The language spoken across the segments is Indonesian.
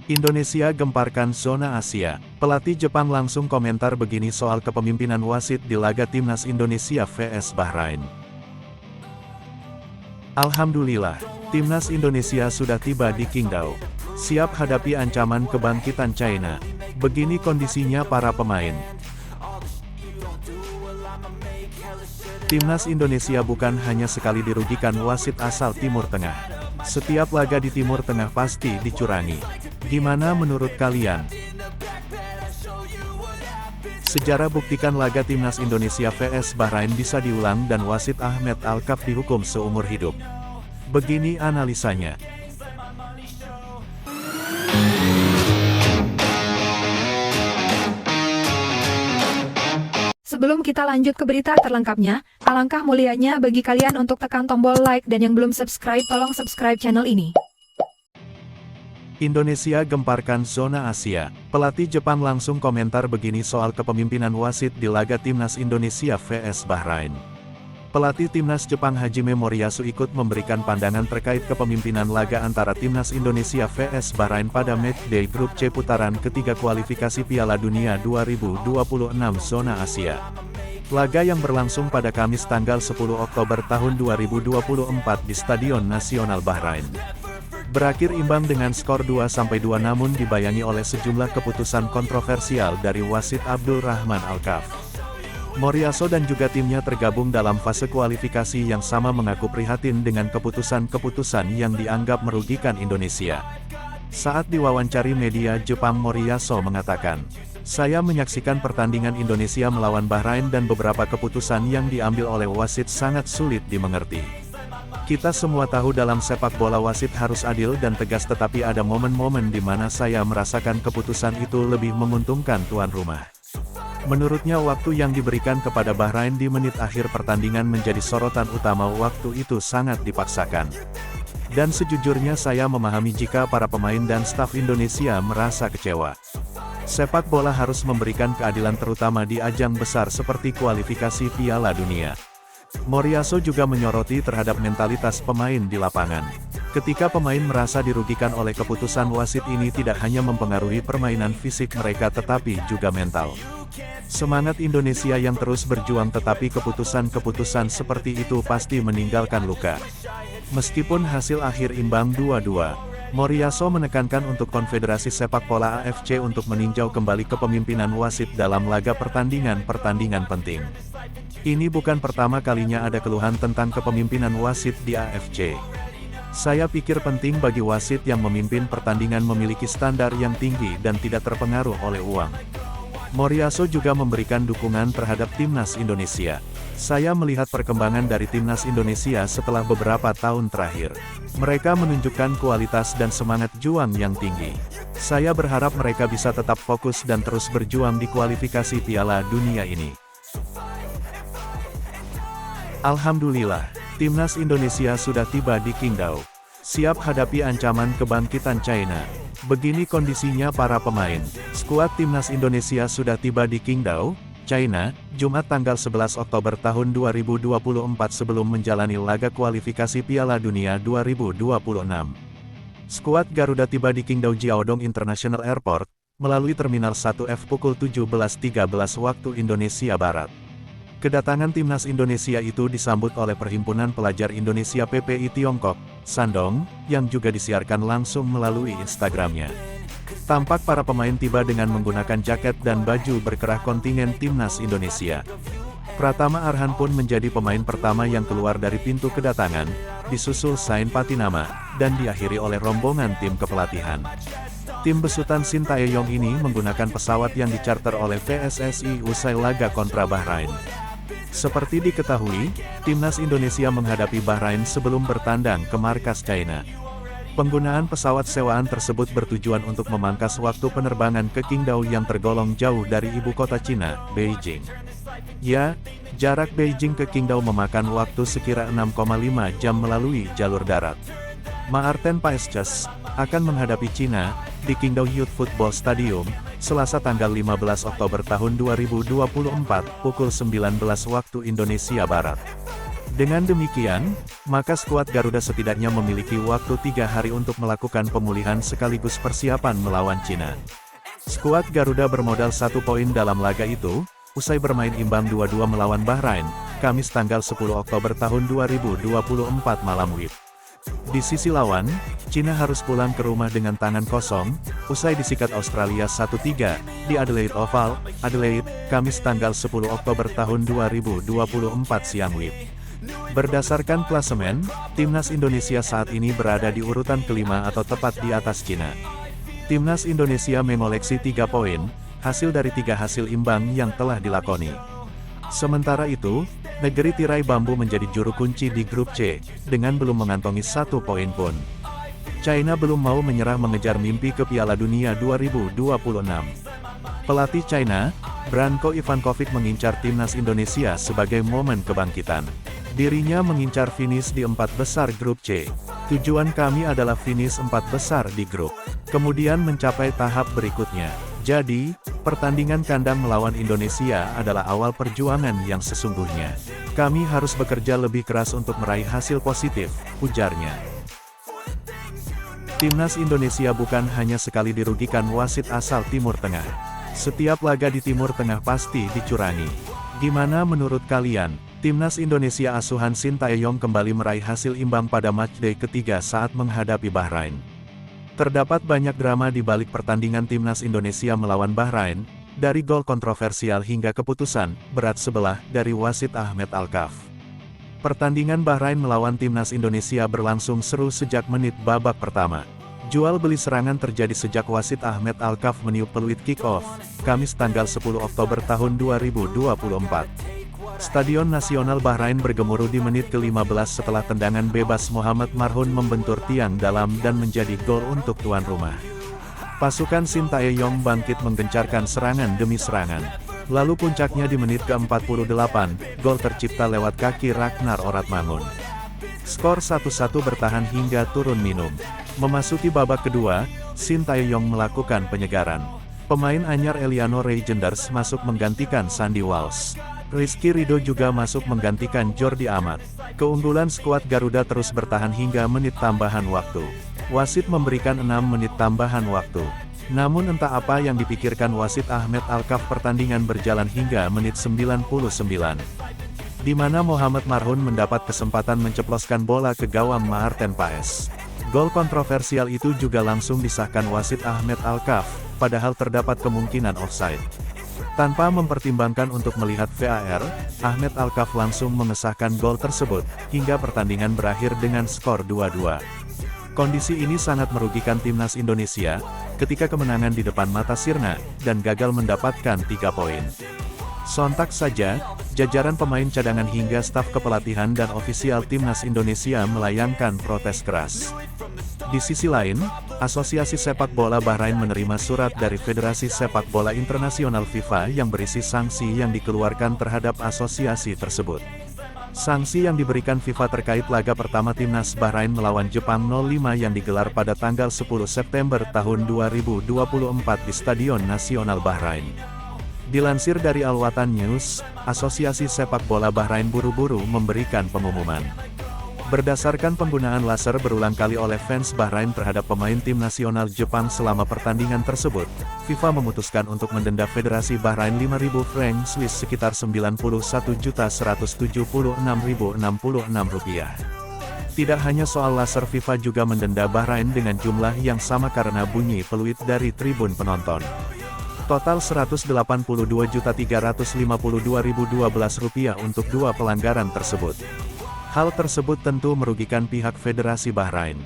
Indonesia gemparkan zona Asia. Pelatih Jepang langsung komentar begini soal kepemimpinan wasit di laga Timnas Indonesia vs Bahrain. Alhamdulillah, Timnas Indonesia sudah tiba di Qingdao. Siap hadapi ancaman kebangkitan China. Begini kondisinya para pemain. Timnas Indonesia bukan hanya sekali dirugikan wasit asal Timur Tengah. Setiap laga di Timur Tengah pasti dicurangi. Gimana menurut kalian? Sejarah buktikan laga Timnas Indonesia vs Bahrain bisa diulang dan wasit Ahmed Alkaf dihukum seumur hidup. Begini analisanya. Sebelum kita lanjut ke berita terlengkapnya, alangkah mulianya bagi kalian untuk tekan tombol like dan yang belum subscribe tolong subscribe channel ini. Indonesia gemparkan zona Asia. Pelatih Jepang langsung komentar begini soal kepemimpinan wasit di laga Timnas Indonesia vs Bahrain. Pelatih Timnas Jepang Hajime Moriyasu ikut memberikan pandangan terkait kepemimpinan laga antara Timnas Indonesia vs Bahrain pada matchday grup C putaran ketiga kualifikasi Piala Dunia 2026 zona Asia. Laga yang berlangsung pada Kamis tanggal 10 Oktober tahun 2024 di Stadion Nasional Bahrain. Berakhir imbang dengan skor 2-2 namun dibayangi oleh sejumlah keputusan kontroversial dari wasit Abdul Rahman Alkaf. Moriyasu dan juga timnya tergabung dalam fase kualifikasi yang sama mengaku prihatin dengan keputusan-keputusan yang dianggap merugikan Indonesia. Saat diwawancari media Jepang, Moriyasu mengatakan, "Saya menyaksikan pertandingan Indonesia melawan Bahrain dan beberapa keputusan yang diambil oleh wasit sangat sulit dimengerti. Kita semua tahu dalam sepak bola wasit harus adil dan tegas, tetapi ada momen-momen di mana saya merasakan keputusan itu lebih menguntungkan tuan rumah." Menurutnya waktu yang diberikan kepada Bahrain di menit akhir pertandingan menjadi sorotan utama. Waktu itu sangat dipaksakan. Dan sejujurnya saya memahami jika para pemain dan staf Indonesia merasa kecewa. Sepak bola harus memberikan keadilan terutama di ajang besar seperti kualifikasi Piala Dunia. Moriyasu juga menyoroti terhadap mentalitas pemain di lapangan. Ketika pemain merasa dirugikan oleh keputusan wasit ini tidak hanya mempengaruhi permainan fisik mereka tetapi juga mental. Semangat Indonesia yang terus berjuang tetapi keputusan-keputusan seperti itu pasti meninggalkan luka. Meskipun hasil akhir imbang 2-2, Moriyasu menekankan untuk Konfederasi Sepak Bola AFC untuk meninjau kembali kepemimpinan wasit dalam laga pertandingan-pertandingan penting. Ini bukan pertama kalinya ada keluhan tentang kepemimpinan wasit di AFC. Saya pikir penting bagi wasit yang memimpin pertandingan memiliki standar yang tinggi dan tidak terpengaruh oleh uang. Moriyasu juga memberikan dukungan terhadap Timnas Indonesia. Saya melihat perkembangan dari Timnas Indonesia setelah beberapa tahun terakhir. Mereka menunjukkan kualitas dan semangat juang yang tinggi. Saya berharap mereka bisa tetap fokus dan terus berjuang di kualifikasi Piala Dunia ini. Alhamdulillah, Timnas Indonesia sudah tiba di Qingdao. Siap hadapi ancaman kebangkitan China. Begini kondisinya para pemain. Skuad Timnas Indonesia sudah tiba di Qingdao, China, Jumat tanggal 11 Oktober tahun 2024 sebelum menjalani laga kualifikasi Piala Dunia 2026. Skuad Garuda tiba di Qingdao Jiaodong International Airport, melalui Terminal 1F pukul 17.13 waktu Indonesia Barat. Kedatangan Timnas Indonesia itu disambut oleh Perhimpunan Pelajar Indonesia PPI Tiongkok, Shandong, yang juga disiarkan langsung melalui Instagramnya. Tampak para pemain tiba dengan menggunakan jaket dan baju berkerah kontingen Timnas Indonesia. Pratama Arhan pun menjadi pemain pertama yang keluar dari pintu kedatangan, disusul Sain Patinama, dan diakhiri oleh rombongan tim kepelatihan. Tim besutan Shin Tae-yong ini menggunakan pesawat yang dicarter oleh PSSI usai laga kontra Bahrain. Seperti diketahui, Timnas Indonesia menghadapi Bahrain sebelum bertandang ke markas China. Penggunaan pesawat sewaan tersebut bertujuan untuk memangkas waktu penerbangan ke Qingdao yang tergolong jauh dari ibu kota Cina, Beijing. Ya, jarak Beijing ke Qingdao memakan waktu sekira 6,5 jam melalui jalur darat. Maarten Paesches akan menghadapi Cina di Qingdao Youth Football Stadium, Selasa tanggal 15 Oktober tahun 2024, pukul 19 waktu Indonesia Barat. Dengan demikian, maka skuad Garuda setidaknya memiliki waktu 3 hari untuk melakukan pemulihan sekaligus persiapan melawan Cina. Skuad Garuda bermodal 1 poin dalam laga itu, usai bermain imbang 2-2 melawan Bahrain, Kamis tanggal 10 Oktober tahun 2024 malam WIB. Di sisi lawan, Cina harus pulang ke rumah dengan tangan kosong, usai disikat Australia 1-3, di Adelaide Oval, Adelaide, Kamis tanggal 10 Oktober tahun 2024 siang WIB. Berdasarkan klasemen, Timnas Indonesia saat ini berada di urutan kelima atau tepat di atas Cina. Timnas Indonesia mengoleksi 3 poin, hasil dari 3 hasil imbang yang telah dilakoni. Sementara itu, negeri tirai bambu menjadi juru kunci di grup C, dengan belum mengantongi 1 poin pun. China belum mau menyerah mengejar mimpi ke Piala Dunia 2026. Pelatih China, Branko Ivankovic mengincar Timnas Indonesia sebagai momen kebangkitan. Dirinya mengincar finish di 4 besar grup C. Tujuan kami adalah finish 4 besar di grup, kemudian mencapai tahap berikutnya. Jadi, pertandingan kandang melawan Indonesia adalah awal perjuangan yang sesungguhnya. Kami harus bekerja lebih keras untuk meraih hasil positif, ujarnya. Timnas Indonesia bukan hanya sekali dirugikan wasit asal Timur Tengah. Setiap laga di Timur Tengah pasti dicurangi. Gimana menurut kalian? Timnas Indonesia asuhan Sintayong kembali meraih hasil imbang pada matchday ketiga saat menghadapi Bahrain. Terdapat banyak drama di balik pertandingan Timnas Indonesia melawan Bahrain, dari gol kontroversial hingga keputusan berat sebelah dari wasit Ahmed Alkaf. Pertandingan Bahrain melawan Timnas Indonesia berlangsung seru sejak menit babak pertama. Jual beli serangan terjadi sejak wasit Ahmed Alkaf meniup peluit kick-off, Kamis tanggal 10 Oktober tahun 2024. Stadion Nasional Bahrain bergemuruh di menit ke-15 setelah tendangan bebas Mohamed Marhoun membentur tiang dalam dan menjadi gol untuk tuan rumah. Pasukan Sintayong bangkit menggencarkan serangan demi serangan. Lalu puncaknya di menit ke-48, gol tercipta lewat kaki Ragnar Oratmangun. Skor 1-1 bertahan hingga turun minum. Memasuki babak kedua, Sintayong melakukan penyegaran. Pemain anyar Eliano Reijenders masuk menggantikan Sandy Walsh. Rizky Ridho juga masuk menggantikan Jordi Amat. Keunggulan skuad Garuda terus bertahan hingga menit tambahan waktu. Wasit memberikan 6 menit tambahan waktu. Namun entah apa yang dipikirkan wasit Ahmed Alkaf, pertandingan berjalan hingga menit 99. Di mana Mohamed Marhoun mendapat kesempatan menceploskan bola ke gawang Maarten Paes. Gol kontroversial itu juga langsung disahkan wasit Ahmed Alkaf, padahal terdapat kemungkinan offside. Tanpa mempertimbangkan untuk melihat VAR, Ahmed Alkaf langsung mengesahkan gol tersebut, hingga pertandingan berakhir dengan skor 2-2. Kondisi ini sangat merugikan Timnas Indonesia, ketika kemenangan di depan mata sirna, dan gagal mendapatkan 3 poin. Sontak saja, jajaran pemain cadangan hingga staf kepelatihan dan ofisial Timnas Indonesia melayangkan protes keras. Di sisi lain, Asosiasi Sepak Bola Bahrain menerima surat dari Federasi Sepak Bola Internasional FIFA yang berisi sanksi yang dikeluarkan terhadap asosiasi tersebut. Sanksi yang diberikan FIFA terkait laga pertama Timnas Bahrain melawan Jepang 05 yang digelar pada tanggal 10 September tahun 2024 di Stadion Nasional Bahrain. Dilansir dari Al Watan News, Asosiasi Sepak Bola Bahrain buru-buru memberikan pengumuman. Berdasarkan penggunaan laser berulang kali oleh fans Bahrain terhadap pemain tim nasional Jepang selama pertandingan tersebut, FIFA memutuskan untuk mendenda Federasi Bahrain 5.000 franc Swiss sekitar Rp91.176.066. Tidak hanya soal laser, FIFA juga mendenda Bahrain dengan jumlah yang sama karena bunyi peluit dari tribun penonton. Total Rp182.352.012 untuk 2 pelanggaran tersebut. Hal tersebut tentu merugikan pihak Federasi Bahrain.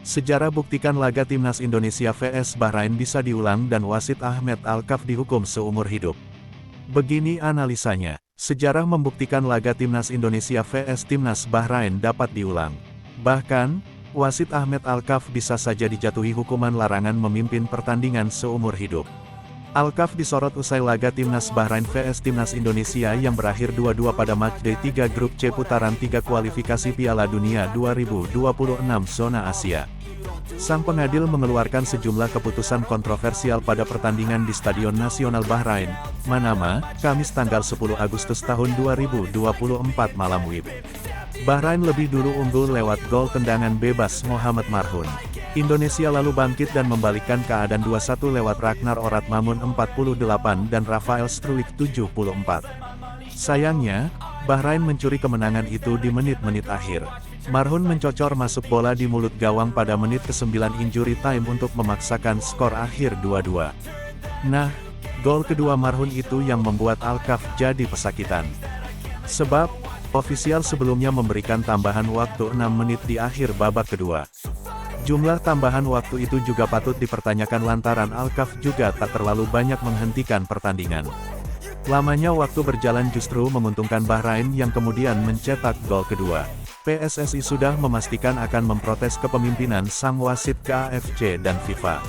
Sejarah buktikan laga Timnas Indonesia vs Bahrain bisa diulang dan wasit Ahmed Alkaf dihukum seumur hidup. Begini analisanya, sejarah membuktikan laga Timnas Indonesia vs Timnas Bahrain dapat diulang. Bahkan, wasit Ahmed Alkaf bisa saja dijatuhi hukuman larangan memimpin pertandingan seumur hidup. Alkaf disorot usai laga Timnas Bahrain vs Timnas Indonesia yang berakhir 2-2 pada matchday 3 Grup C putaran 3 kualifikasi Piala Dunia 2026 zona Asia. Sang pengadil mengeluarkan sejumlah keputusan kontroversial pada pertandingan di Stadion Nasional Bahrain, Manama, Kamis tanggal 10 Agustus tahun 2024 malam WIB. Bahrain lebih dulu unggul lewat gol tendangan bebas Mohamed Marhun. Indonesia lalu bangkit dan membalikkan keadaan 2-1 lewat Ragnar Oratmamun 48 dan Rafael Struijk 74. Sayangnya, Bahrain mencuri kemenangan itu di menit-menit akhir. Marhun mencocor masuk bola di mulut gawang pada menit ke-9 injury time untuk memaksakan skor akhir 2-2. Nah, gol kedua Marhun itu yang membuat Alkaf jadi pesakitan. Sebab, ofisial sebelumnya memberikan tambahan waktu 6 menit di akhir babak kedua. Jumlah tambahan waktu itu juga patut dipertanyakan lantaran Alkaf juga tak terlalu banyak menghentikan pertandingan. Lamanya waktu berjalan justru menguntungkan Bahrain yang kemudian mencetak gol kedua. PSSI sudah memastikan akan memprotes kepemimpinan sang wasit ke AFC dan FIFA.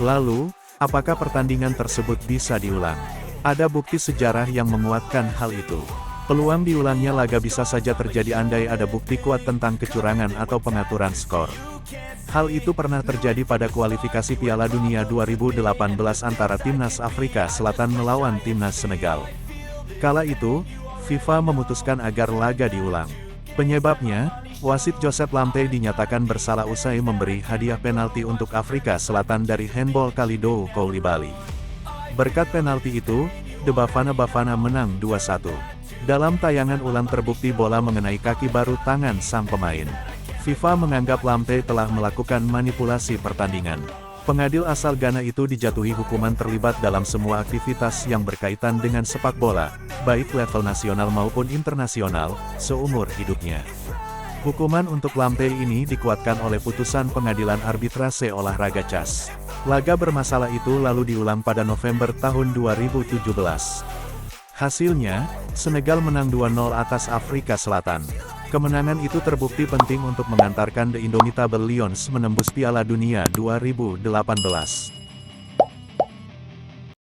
Lalu, apakah pertandingan tersebut bisa diulang? Ada bukti sejarah yang menguatkan hal itu. Peluang diulangnya laga bisa saja terjadi andai ada bukti kuat tentang kecurangan atau pengaturan skor. Hal itu pernah terjadi pada kualifikasi Piala Dunia 2018 antara Timnas Afrika Selatan melawan Timnas Senegal. Kala itu, FIFA memutuskan agar laga diulang. Penyebabnya, wasit Joseph Lamte dinyatakan bersalah usai memberi hadiah penalti untuk Afrika Selatan dari handball Kalidou Koulibaly. Berkat penalti itu, The Bafana menang 2-1. Dalam tayangan ulang terbukti bola mengenai kaki baru tangan sang pemain. FIFA menganggap Lamte telah melakukan manipulasi pertandingan. Pengadil asal Ghana itu dijatuhi hukuman terlibat dalam semua aktivitas yang berkaitan dengan sepak bola, baik level nasional maupun internasional, seumur hidupnya. Hukuman untuk Lamte ini dikuatkan oleh putusan pengadilan arbitrase olahraga CAS. Laga bermasalah itu lalu diulang pada November tahun 2017. Hasilnya, Senegal menang 2-0 atas Afrika Selatan. Kemenangan itu terbukti penting untuk mengantarkan The Indomitable Lions menembus Piala Dunia 2018.